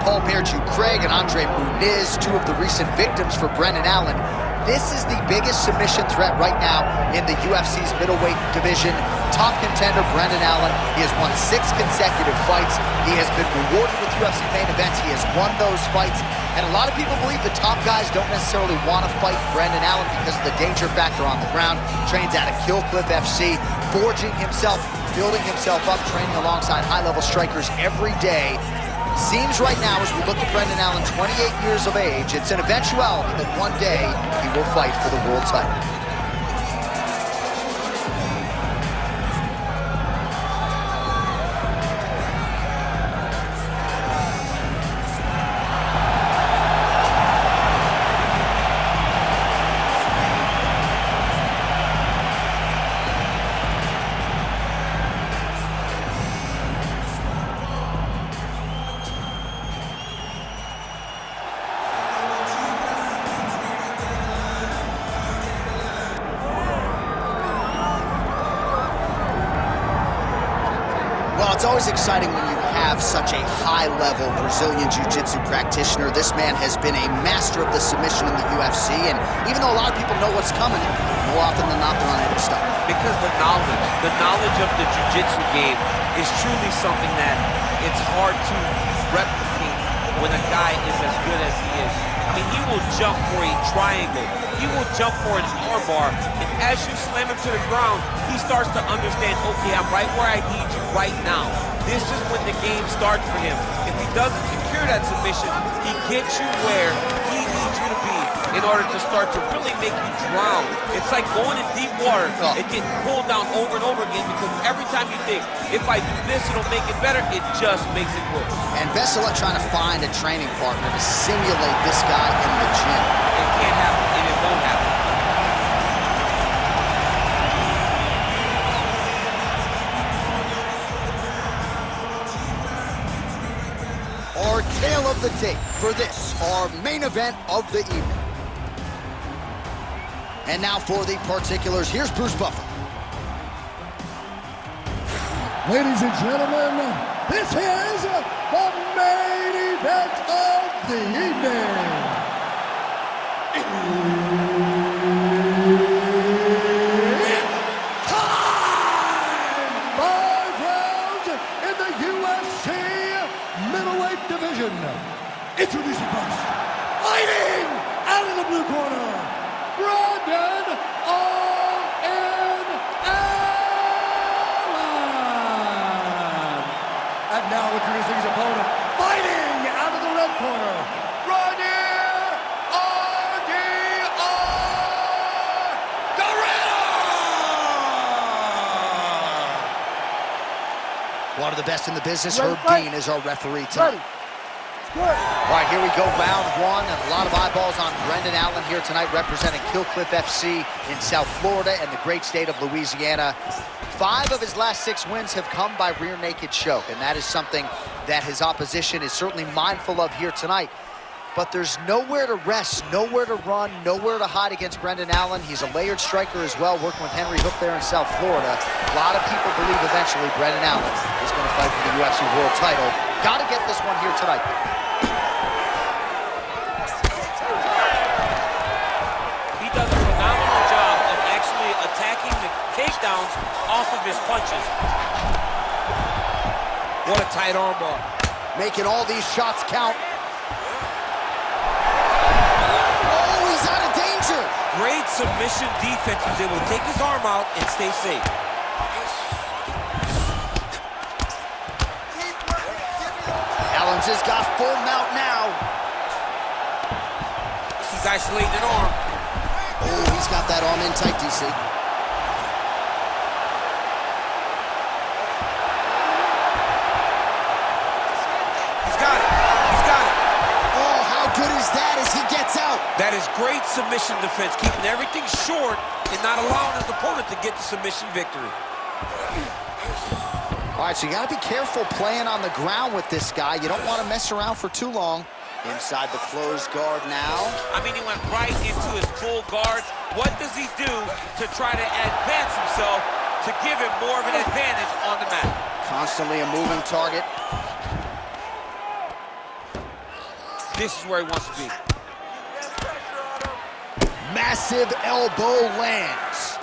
Paul Craig and Andre Muniz, two of the recent victims for Brendan Allen. This is the biggest submission threat right now in the UFC's middleweight division. Top contender Brendan Allen. He has won 6 consecutive fights. He has been rewarded with UFC main events. He has won those fights. And a lot of people believe the top guys don't necessarily want to fight Brendan Allen because of the danger factor on the ground. Trains out of Killcliff FC, forging himself, building himself up, training alongside high-level strikers every day. Seems right now, as we look at Brendan Allen, 28 years of age, it's an eventuality that one day he will fight for the world title. Well, it's always exciting when you have such a high-level Brazilian Jiu-Jitsu practitioner. This man has been a master of the submission in the UFC, and even though a lot of people know what's coming, more often than not, they're unable to stop. Because the knowledge of the Jiu-Jitsu game is truly something that it's hard to replicate when a guy is as good as he is. I mean, he will jump for a triangle. He will jump for an armbar, and as you slam him to the ground, he starts to understand, okay, I'm right where I need you right now. This is when the game starts for him. If he doesn't secure that submission, he gets you where he needs you to be in order to start to really make you drown. It's like going in deep water and getting pulled down over and over again, because every time you think, if I do this, it'll make it better, it just makes it worse. And best of luck trying to find a training partner to simulate this guy in the gym. It can't happen, and it won't happen. Our tale of the tape for this, our main event of the evening. And now for the particulars, here's Bruce Buffer. Ladies and gentlemen, this is the main event of the evening. It's time! 5 rounds in the UFC middleweight division. Introducing first, fighting out of the blue corner, Brendan Allen. And now introducing his opponent, fighting out of the red corner, Reinier One of the best in the business, Herb Dean, is our referee tonight. All right, here we go, round one, and a lot of eyeballs on Brendan Allen here tonight, representing Killcliff FC in South Florida and the great state of Louisiana. 5 of his last 6 wins have come by rear naked choke, and that is something that his opposition is certainly mindful of here tonight. But there's nowhere to rest, nowhere to run, nowhere to hide against Brendan Allen. He's a layered striker as well, working with Henry Hook there in South Florida. A lot of people believe eventually Brendan Allen is going to fight for the UFC world title. Got to get this one here tonight. He does a phenomenal job of actually attacking the takedowns off of his punches. What a tight armbar. Making all these shots count. Great submission defense. He was able to take his arm out and stay safe. Allen's has got full mount now. He's isolating an arm. Oh, he's got that arm in tight, DC. He's got it. He's got it. Oh, how good is that as he gets out? That is great submission defense, keeping everything short and not allowing his opponent to get the submission victory. All right, so you got to be careful playing on the ground with this guy. You don't want to mess around for too long. Inside the closed guard now. I mean, he went right into his full guard. What does he do to try to advance himself to give him more of an advantage on the mat? Constantly a moving target. This is where he wants to be. Massive elbow lands.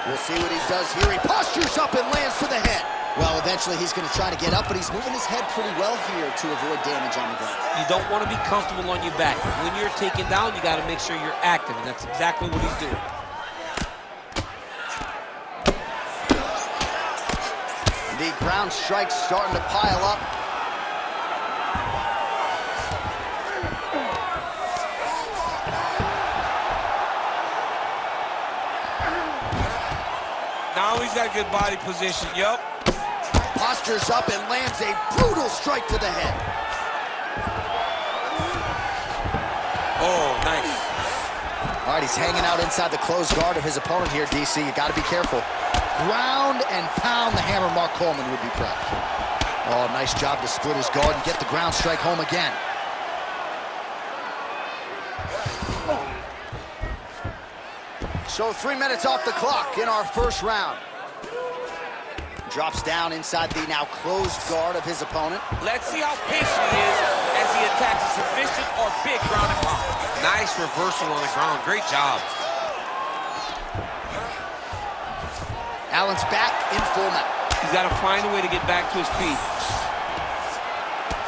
We'll see what he does here. He postures up and lands to the head. Well, eventually he's going to try to get up, but he's moving his head pretty well here to avoid damage on the ground. You don't want to be comfortable on your back. When you're taken down, you got to make sure you're active, and that's exactly what he's doing. The ground strikes starting to pile up. Now he's got a good body position, yup. Postures up and lands a brutal strike to the head. Oh, nice. All right, he's hanging out inside the closed guard of his opponent here, DC. You got to be careful. Ground and pound the hammer. Mark Coleman would be proud. Oh, nice job to split his guard and get the ground strike home again. So 3 minutes off the clock in our first round. Drops down inside the now closed guard of his opponent. Let's see how patient he is as he attacks a submission or big ground and pound. Nice reversal on the ground. Great job. Allen's back in full mount. He's got to find a way to get back to his feet.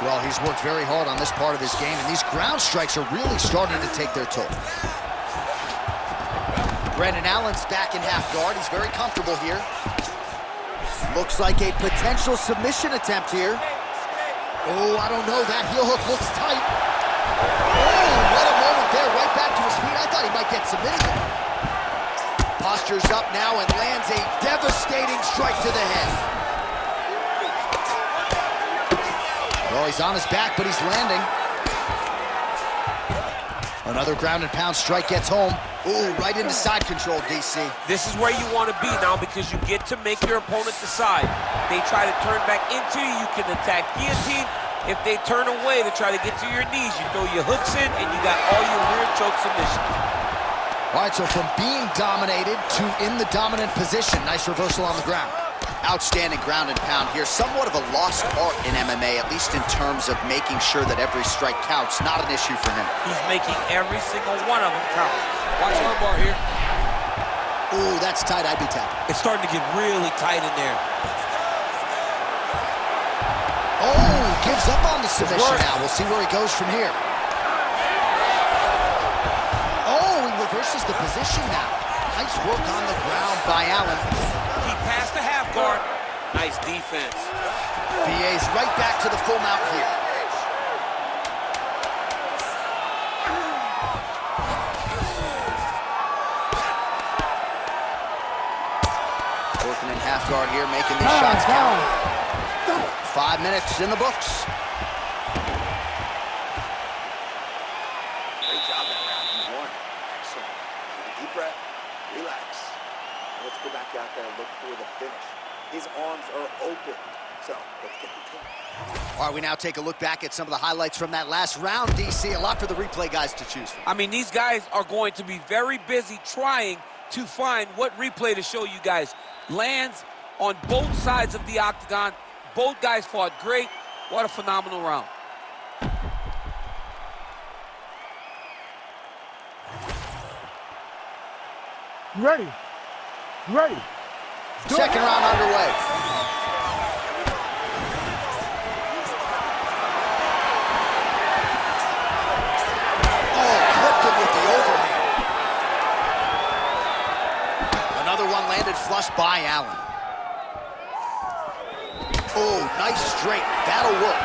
Well, he's worked very hard on this part of his game, and these ground strikes are really starting to take their toll. Brendan Allen's back in half guard. He's very comfortable here. Looks like a potential submission attempt here. Oh, I don't know. That heel hook looks tight. Oh, what a moment there. Right back to his feet. I thought he might get submitted. Postures up now and lands a devastating strike to the head. Well, he's on his back, but he's landing. Another ground and pound strike gets home. Ooh, right into side control, DC. This is where you want to be now because you get to make your opponent decide. They try to turn back into you, you can attack guillotine. If they turn away to try to get to your knees, you throw your hooks in and you got all your rear choke submission. All right, so from being dominated to in the dominant position. Nice reversal on the ground. Outstanding ground and pound here. Somewhat of a lost art in MMA, at least in terms of making sure that every strike counts. Not an issue for him. He's making every single one of them count. Watch armbar here. Ooh, that's tight. I'd be tapped. It's starting to get really tight in there. Oh, gives up on the submission now. We'll see where he goes from here. Oh, he reverses the position now. Nice work on the ground by Allen. He passed the half guard. Nice defense. VA's right back to the full mount here. Working in half guard here, making these shots count. 5 minutes in the books. Great job that round. He won. Excellent. Deep breath. Relax. Let's go back out there and look for the finish. His arms are open. So let's get the kill. All right, we now take a look back at some of the highlights from that last round, DC. A lot for the replay guys to choose from. I mean, these guys are going to be very busy trying to find what replay to show you guys. Lands on both sides of the octagon. Both guys fought great. What a phenomenal round. Ready. Ready. Second round underway. Oh, clipped him with the overhand. Another one landed flush by Allen. Oh, nice straight. That'll work.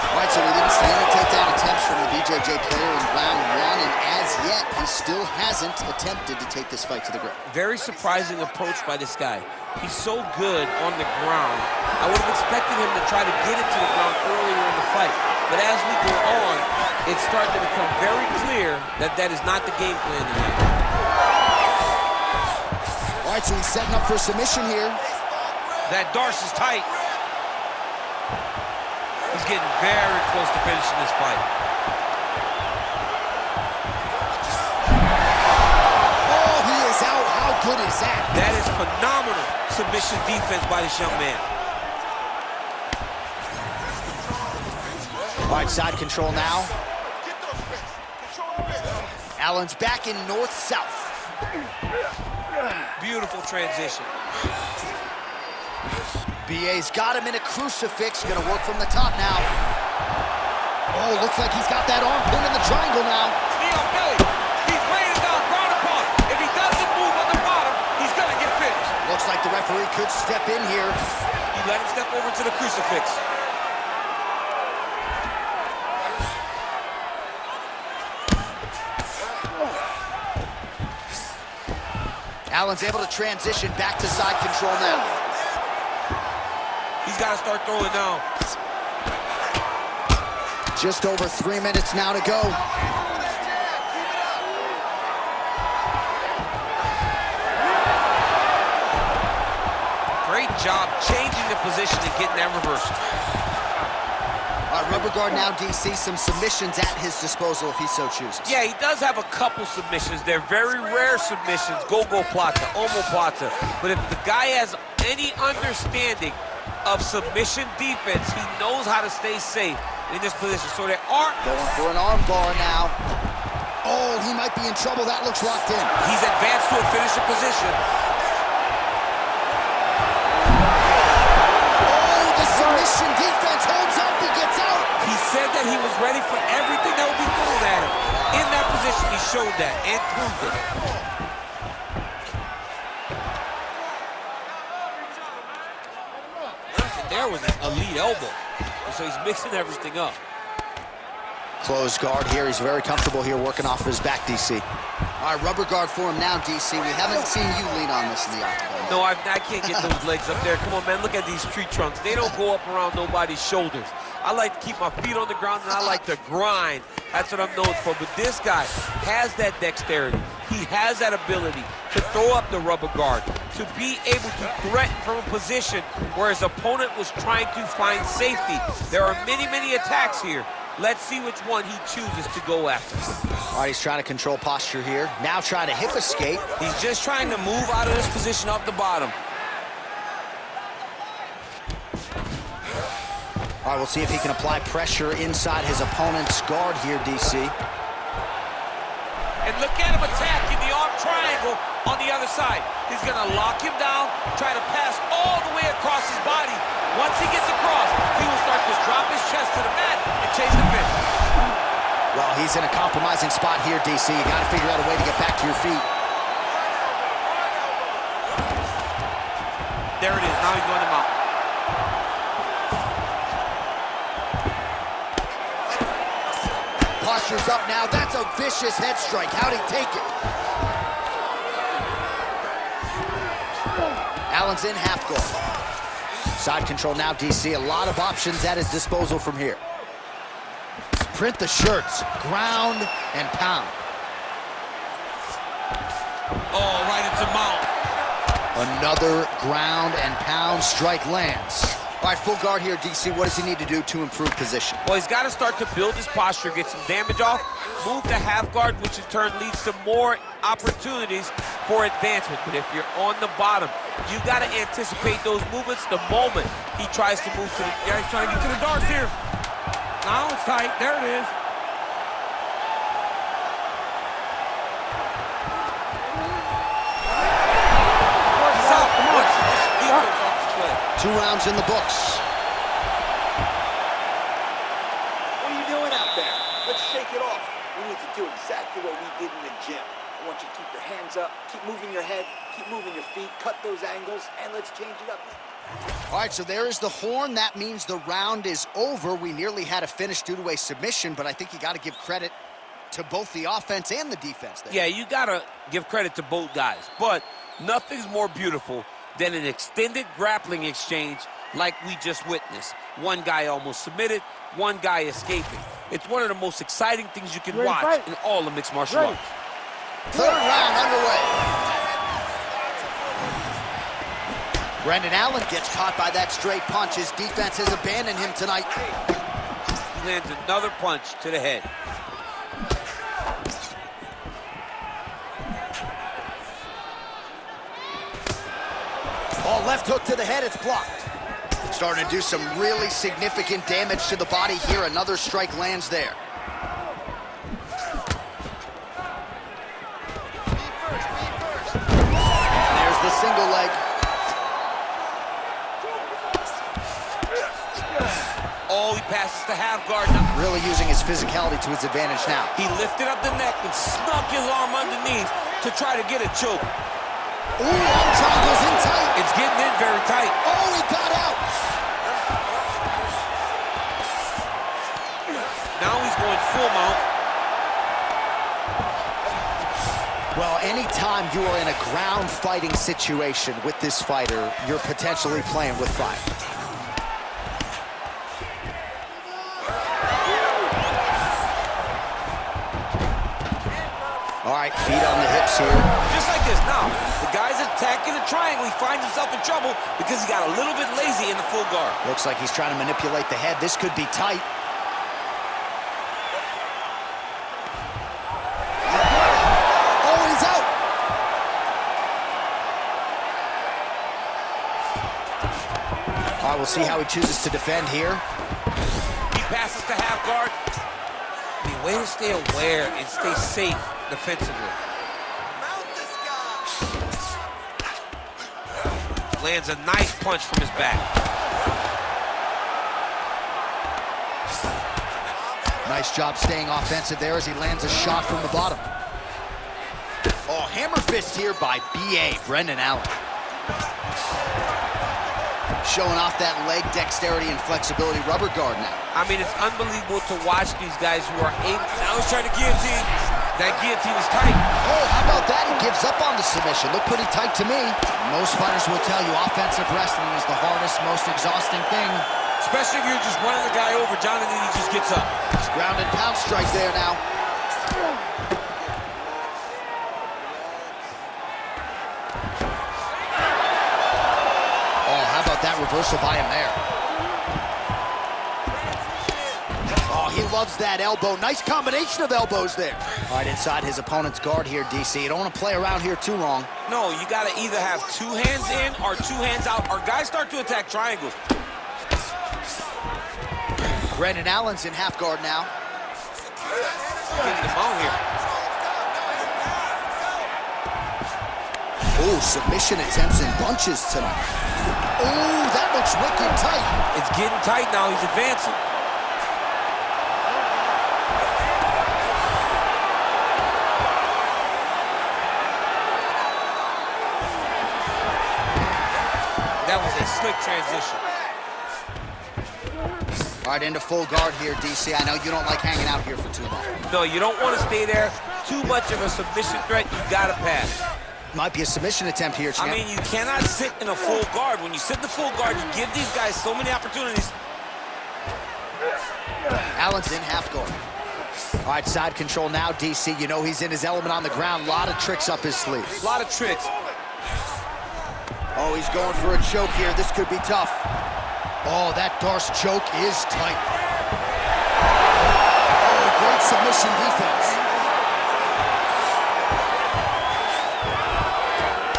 All right, so we didn't see any takedown attempts from the BJJ player in round one, and as yet, he still hasn't attempted to take this fight to the ground. Very surprising approach by this guy. He's so good on the ground. I would have expected him to try to get it to the ground earlier in the fight. But as we go on, it's starting to become very clear that that is not the game plan tonight. All right, so he's setting up for submission here. That Darce is tight. He's getting very close to finishing this fight. Oh, he is out. How good is that? That is phenomenal. submission defense by this young man. All right, side control now. Allen's back in north-south. Beautiful transition. BA's got him in a crucifix. Gonna work from the top now. Oh, looks like he's got that arm pinned in the triangle now. Knee on belly. He's raining down, ground upon. If he doesn't move on the bottom, he's gonna get finished. Looks like the referee could step in here. He let him step over to the crucifix. Allen's able to transition back to side control now. He's got to start throwing now. Just over 3 minutes now to go. Great job changing the position and getting that reversal. Rubber guard now, DC. Some submissions at his disposal if he so chooses. Yeah, he does have a couple submissions. They're very rare submissions. Go-go plata, omoplata. But if the guy has any understanding of submission defense, he knows how to stay safe in this position. So they are going for an arm bar now. Oh, he might be in trouble. That looks locked in. He's advanced to a finishing position. Oh, the submission defense holds up. He gets out. He said that he was ready for everything that would be thrown at him. In that position, he showed that and proved it. And there was an elite elbow. And so he's mixing everything up. Closed guard here. He's very comfortable here working off of his back, DC. All right, rubber guard for him now, DC. We haven't seen you lean on this in the octagon. No, I can't get those legs up there. Come on, man, look at these tree trunks. They don't go up around nobody's shoulders. I like to keep my feet on the ground, and I like to grind. That's what I'm known for. But this guy has that dexterity. He has that ability to throw up the rubber guard, to be able to threaten from a position where his opponent was trying to find safety. There are many, many attacks here. Let's see which one he chooses to go after. All right, he's trying to control posture here. Now trying to hip escape. He's just trying to move out of this position off the bottom. All right, we'll see if he can apply pressure inside his opponent's guard here, DC. And look at him attacking the arm triangle on the other side. He's gonna lock him down, try to pass all the way across his body. Once he gets across, he will start to drop his chest to the mat and chase the finish. Well, he's in a compromising spot here, DC. You gotta figure out a way to get back to your feet. There it is, now he's going him out. Posture's up now. That's a vicious head strike. How'd he take it? Allen's in half guard. Side control now, DC. A lot of options at his disposal from here. Print the shirts. Ground and pound. Oh, right into mount. Another ground and pound strike lands. All right, full guard here, DC. What does he need to do to improve position? Well, he's got to start to build his posture, get some damage off, move to half guard, which in turn leads to more opportunities for advancement. But if you're on the bottom, you got to anticipate those movements the moment he tries to move to the... Yeah, he's trying to get to the darts here. Now it's tight. There it is. He's out. Watch this defense on display. 2 rounds in the books. What are you doing out there? Let's shake it off. We need to do exactly what we did in the gym. I want you to keep your hands up, keep moving your head, keep moving your feet, cut those angles, and let's change it up. All right, so there is the horn. That means the round is over. We nearly had a finish due to a submission, but I think you got to give credit to both the offense and the defense there. Yeah, you got to give credit to both guys, but nothing's more beautiful than an extended grappling exchange like we just witnessed. One guy almost submitted, one guy escaping. It's one of the most exciting things you can watch in all of mixed martial arts. 3rd round underway. Brendan Allen gets caught by that straight punch. His defense has abandoned him tonight. He lands another punch to the head. Oh, left hook to the head, it's blocked. Starting to do some really significant damage to the body here. Another strike lands there. There's the single leg. Oh, he passes the half guard now. Really using his physicality to his advantage now. He lifted up the neck and snuck his arm underneath to try to get a choke. Ooh, arm triangle's in tight. It's getting in very tight. Oh, he got out. Now he's going full mount. Well, anytime you are in a ground fighting situation with this fighter, you're potentially playing with fire. All right, feet on the hips here. Just like this now. The guy's attacking the triangle. He finds himself in trouble because he got a little bit lazy in the full guard. Looks like he's trying to manipulate the head. This could be tight. Oh, he's out. All right, we'll see how he chooses to defend here. He passes the half guard. The way to stay aware and stay safe defensively. Lands a nice punch from his back. Nice job staying offensive there as he lands a shot from the bottom. Oh, hammer fist here by BA, Brendan Allen. Showing off that leg dexterity and flexibility. Rubber guard now. I mean, it's unbelievable to watch these guys who are able. Now he's trying to guillotine. That guillotine is tight. Oh, how about that? He gives up on the submission. Looked pretty tight to me. Most fighters will tell you offensive wrestling is the hardest, most exhausting thing. Especially if you're just running the guy over, John, and then he just gets up. Ground and pound strike there now. Oh, how about that reversal by him there? Oh, he loves that elbow. Nice combination of elbows there. All right, inside his opponent's guard here, DC. You don't want to play around here too long. No, you got to either have two hands in or two hands out, or guys start to attack triangles. Brendan Allen's in half guard now. Getting him out here. Oh, submission attempts in bunches tonight. Oh, that looks wicked tight. It's getting tight now. He's advancing. That was a slick transition. All right, into full guard here, DC. I know you don't like hanging out here for too long. No, you don't want to stay there. Too much of a submission threat. You got to pass. Might be a submission attempt here, champ. I mean, you cannot sit in a full guard. When you sit in the full guard, you give these guys so many opportunities. Allen's in half guard. All right, side control now, DC. You know he's in his element on the ground. A lot of tricks up his sleeve. A lot of tricks. Oh, he's going for a choke here. This could be tough. Oh, that Darce choke is tight. Oh, great submission defense.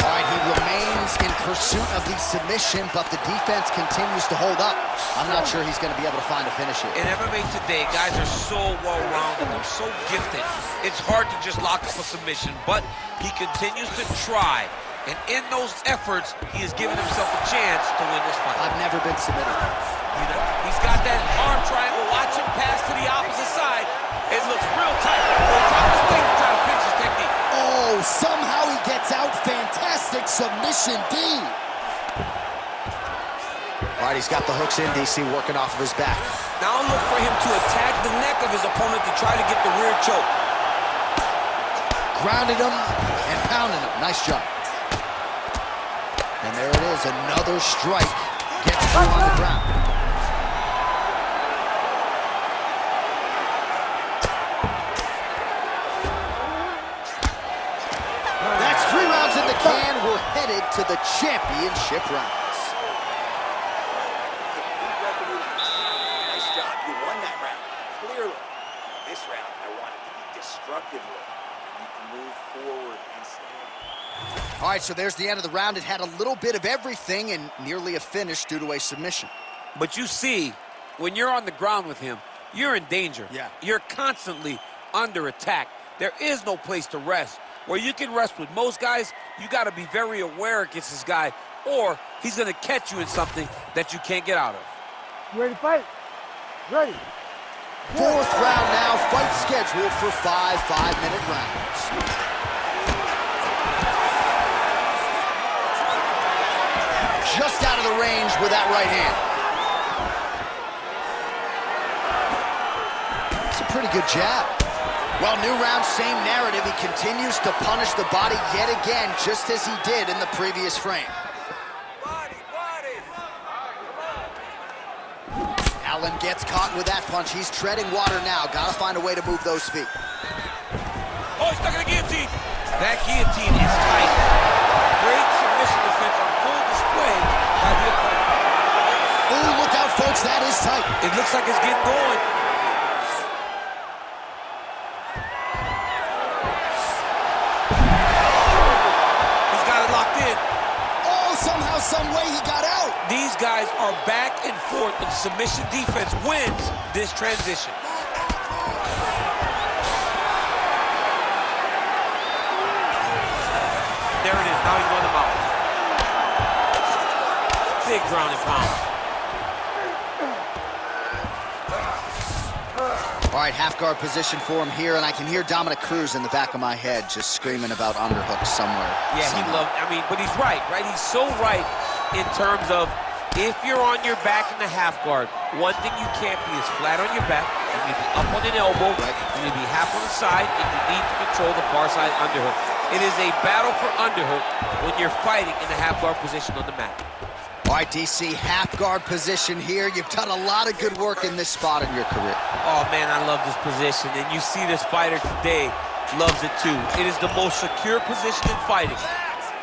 All right, he remains in pursuit of the submission, but the defense continues to hold up. I'm not sure he's going to be able to find a finish here. In MMA today, guys are so well-rounded. They're so gifted. It's hard to just lock up a submission, but he continues to try. And in those efforts, he has given himself a chance to win this fight. I've never been submitted. He's got that arm triangle. Watch him pass to the opposite side. It looks real tight. He'll try to stay to try to finish his technique. Oh, somehow he gets out. Fantastic submission D. All right, he's got the hooks in, DC, working off of his back. Now look for him to attack the neck of his opponent to try to get the rear choke. Grounded him and pounding him. Nice job. And there it is, another strike. Gets through on the ground. That's 3 rounds in the can. We're headed to the championship rounds. Nice job. You won that round. Clearly. This round, I want it to be destructive. You can move forward and stand. All right, so there's the end of the round. It had a little bit of everything and nearly a finish due to a submission. But you see, when you're on the ground with him, you're in danger. Yeah. You're constantly under attack. There is no place to rest. Where you can rest with most guys, you got to be very aware against this guy, or he's going to catch you in something that you can't get out of. You ready to fight? Ready. Fourth round now, fight scheduled for 5 5-minute rounds. Just out of the range with that right hand. It's a pretty good jab. Well, new round, same narrative. He continues to punish the body yet again, just as he did in the previous frame. Allen gets caught with that punch. He's treading water now. Got to find a way to move those feet. Oh, he's stuck in the guillotine. That guillotine is tight. Great submission defense on full display by the opponent. Oh, look out, folks. That is tight. It looks like it's getting going. He's got it locked in. Oh, somehow, some way he got out. These guys are back and forth, and submission defense wins this transition. There it is. Now he's on the mount. Big ground and pound. All right, half guard position for him here, and I can hear Dominic Cruz in the back of my head just screaming about underhooks somewhere. Yeah, he loved, but he's right? He's so right in terms of if you're on your back in the half guard, one thing you can't be is flat on your back. You need to be up on an elbow. Right. You need to be half on the side, and you need to control the far side underhook. It is a battle for underhook when you're fighting in the half guard position on the mat. All right, DC, half guard position here. You've done a lot of good work in this spot in your career. Oh, man, I love this position, and you see this fighter today loves it too. It is the most secure position in fighting.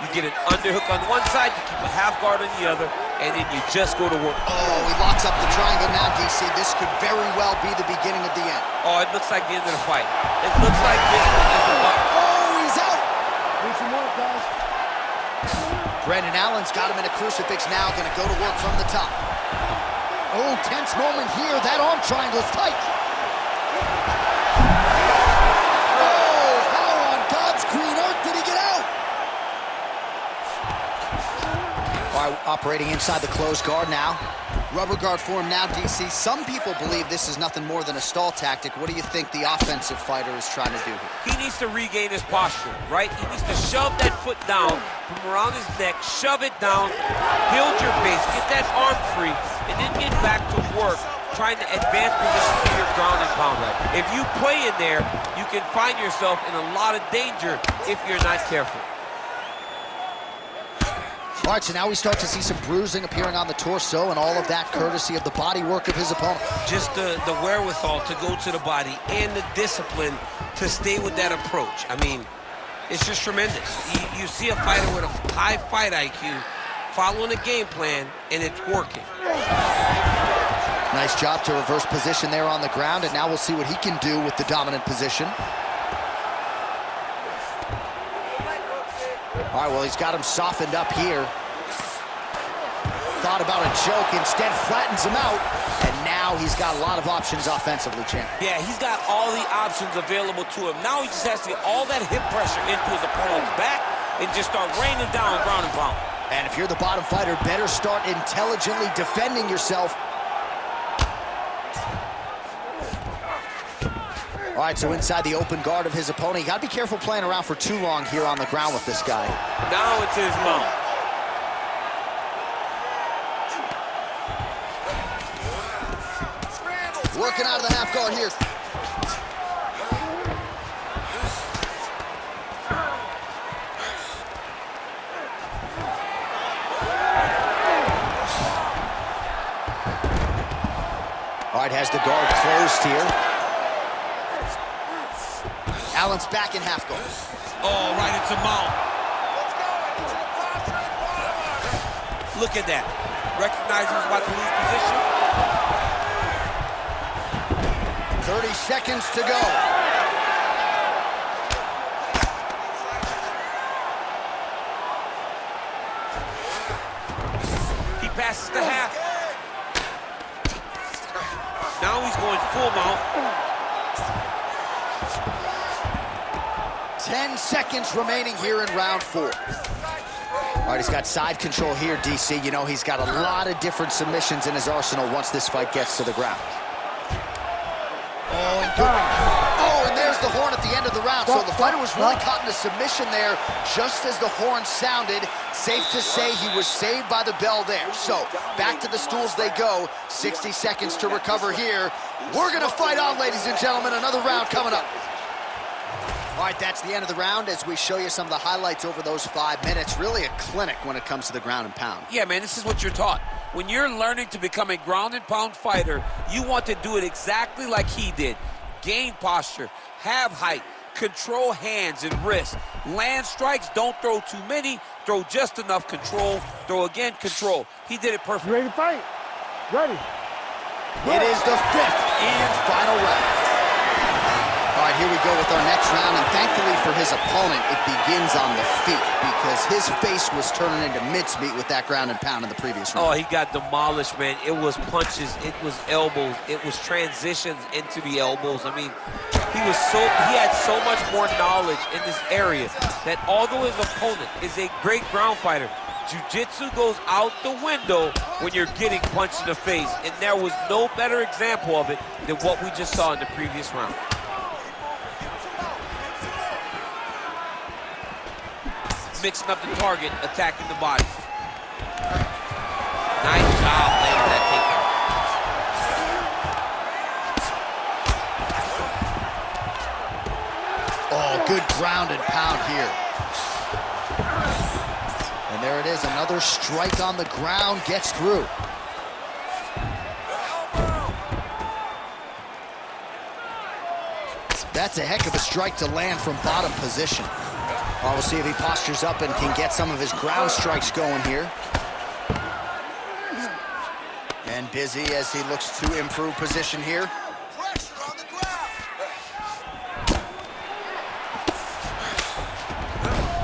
You get an underhook on one side, you keep a half guard on the other, and then you just go to work. Oh, he locks up the triangle now, DC. This could very well be the beginning of the end. Oh, it looks like the end of the fight. It looks like this one is about. Oh, he's out. Need some more, guys. Brendan Allen's got him in a crucifix now, going to go to work from the top. Oh, tense moment here. That arm triangle's tight. Oh, how on God's green earth did he get out? All right, operating inside the closed guard now. Rubber guard for him now, DC. Some people believe this is nothing more than a stall tactic. What do you think the offensive fighter is trying to do here? He needs to regain his posture, right? He needs to shove that foot down from around his neck, shove it down, build your base, get that arm free, and then get back to work trying to advance position to your ground and pound. If you play in there, you can find yourself in a lot of danger if you're not careful. All right, so now we start to see some bruising appearing on the torso, and all of that courtesy of the body work of his opponent. Just the wherewithal to go to the body and the discipline to stay with that approach. I mean, it's just tremendous. You see a fighter with a high fight IQ following a game plan, and it's working. Nice job to reverse position there on the ground, and now we'll see what he can do with the dominant position. All right, well, he's got him softened up here. Thought about a choke, instead flattens him out, and now he's got a lot of options offensively, champ. Yeah, he's got all the options available to him. Now he just has to get all that hip pressure into his opponent's back and just start raining down ground and pound. And if you're the bottom fighter, better start intelligently defending yourself. All right, so inside the open guard of his opponent, you got to be careful playing around for too long here on the ground with this guy. Now it's his mount. Working out of the half guard here. All right, has the guard closed here. Allen's back in half guard. Oh, right into mount. Look at that. Recognize he was about to lose position. 30 seconds to go. passes the half. Now he's going full mount. 10 seconds remaining here in round 4. All right, he's got side control here, DC. You know, he's got a lot of different submissions in his arsenal once this fight gets to the ground. Oh, and there's the horn at the end of the round. So the fighter was really caught in a submission there just as the horn sounded. Safe to say he was saved by the bell there. So back to the stools they go. 60 seconds to recover here. We're going to fight on, ladies and gentlemen. Another round coming up. All right, that's the end of the round as we show you some of the highlights over those 5 minutes. Really a clinic when it comes to the ground and pound. Yeah, man, this is what you're taught. When you're learning to become a ground and pound fighter, you want to do it exactly like he did. Gain posture, have height, control hands and wrists. Land strikes, don't throw too many, throw just enough, control, throw again, control. He did it perfect. You ready to fight? Ready. It is the 5th and final round. All right, here we go with our next round, and thankfully for his opponent, it begins on the feet because his face was turning into mincemeat with that ground and pound in the previous round. Oh, he got demolished, man. It was punches, it was elbows, it was transitions into the elbows. I mean, he had so much more knowledge in this area that although his opponent is a great ground fighter, jiu-jitsu goes out the window when you're getting punched in the face, and there was no better example of it than what we just saw in the previous round. Mixing up the target, attacking the body. Nice job landing that takedown. Oh, good ground and pound here. And there it is, another strike on the ground, gets through. That's a heck of a strike to land from bottom position. We'll see if he postures up and can get some of his ground strikes going here. And busy as he looks to improve position here. Pressure on the ground.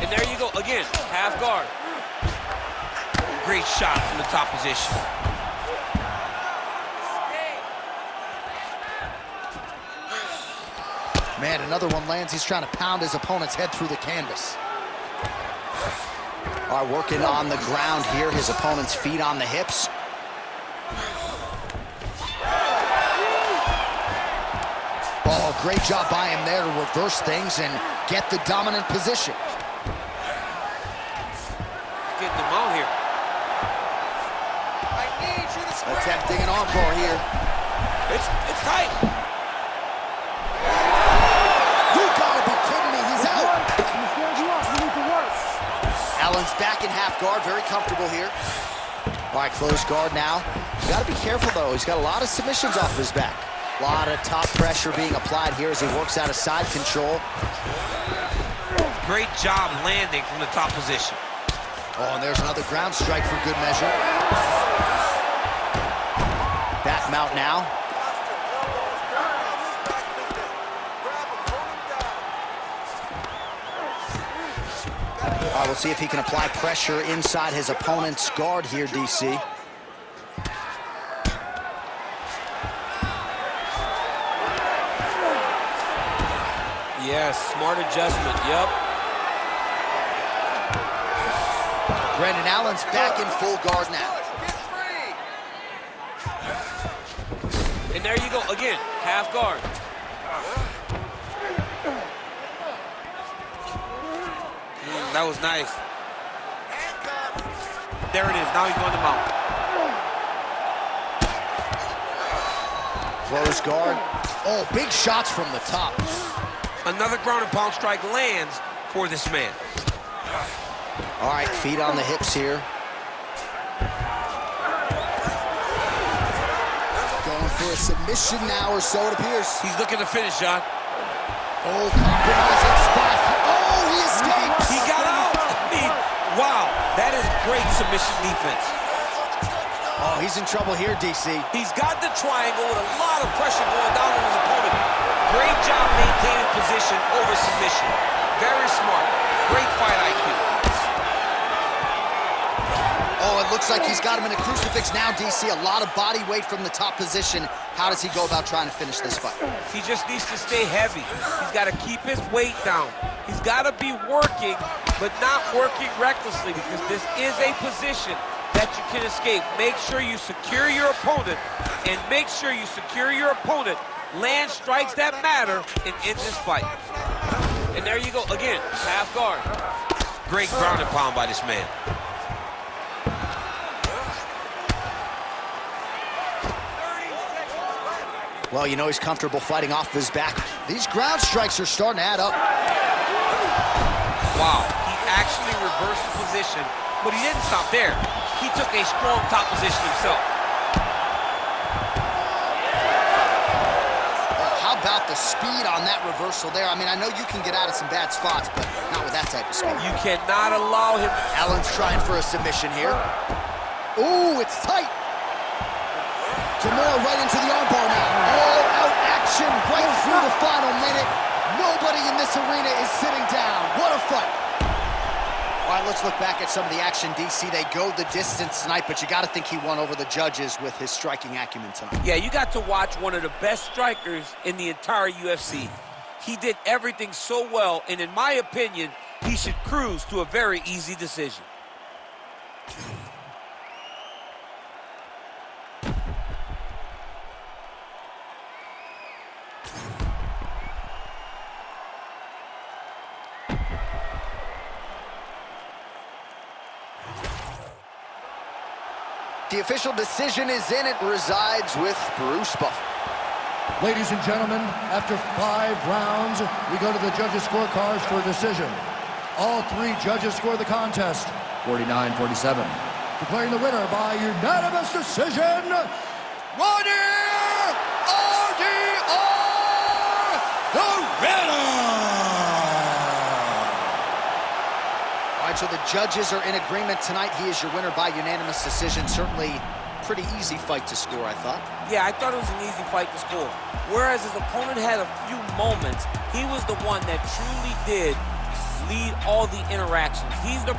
And there you go, again, half guard. Great shot from the top position. Man, another one lands. He's trying to pound his opponent's head through the canvas. All right, working on the ground here. His opponent's feet on the hips. Oh, great job by him there to reverse things and get the dominant position. Getting them out here. I need you to square. Attempting an armbar here. It's tight. You gotta be kidding me, he's out. You stand you up. You need to work. Allen's back in half guard, very comfortable here. All right, close guard now. You gotta be careful though, he's got a lot of submissions off his back. A lot of top pressure being applied here as he works out of side control. Great job landing from the top position. Oh, and there's another ground strike for good measure. Back mount now. All right, we'll see if he can apply pressure inside his opponent's guard here, DC. Yes, smart adjustment, yep. Brendan Allen's back in full guard now. And there you go, again, half guard. That was nice. There it is, now he's going to mount. Close guard. Oh, big shots from the top. Another ground and pound strike lands for this man. All right, feet on the hips here. Going for a submission now, or so it appears. He's looking to finish, John. Oh, compromising spot. Oh, he escapes. He got out. I mean, wow, that is great submission defense. Oh, he's in trouble here, DC. He's got the triangle with a lot of pressure going down on his opponent. Great job maintaining position over submission. Very smart. Great fight IQ. Oh, it looks like he's got him in a crucifix now, DC. A lot of body weight from the top position. How does he go about trying to finish this fight? He just needs to stay heavy. He's got to keep his weight down. He's got to be working, but not working recklessly, because this is a position that you can escape. Make sure you secure your opponent, and make sure you secure your opponent, land strikes that matter, and end this fight. And there you go, again, half guard. Great ground and pound by this man. Well, you know he's comfortable fighting off his back. These ground strikes are starting to add up. Wow, he actually reversed the position, but he didn't stop there. He took a strong top position himself. How about the speed on that reversal there? I mean, I know you can get out of some bad spots, but not with that type of speed. You cannot allow him. Allen's trying for a submission here. Ooh, it's tight. Kimura right into the armbar now. All-out action right through the final minute. Nobody in this arena is sitting down. What a fight. All right, let's look back at some of the action, DC. They go the distance tonight, but you got to think he won over the judges with his striking acumen tonight. Yeah, you got to watch one of the best strikers in the entire UFC. He did everything so well, and in my opinion, he should cruise to a very easy decision. The official decision is in. It resides with Bruce Buffer. Ladies and gentlemen, after 5 rounds, we go to the judges' scorecards for a decision. All 3 judges score the contest, 49-47. Declaring the winner by unanimous decision, Reinier, RDR, the winner! All right, so the judges are in agreement tonight. He is your winner by unanimous decision. Certainly pretty easy fight to score, I thought. Yeah, I thought it was an easy fight to score. Whereas his opponent had a few moments, he was the one that truly did lead all the interactions. He's the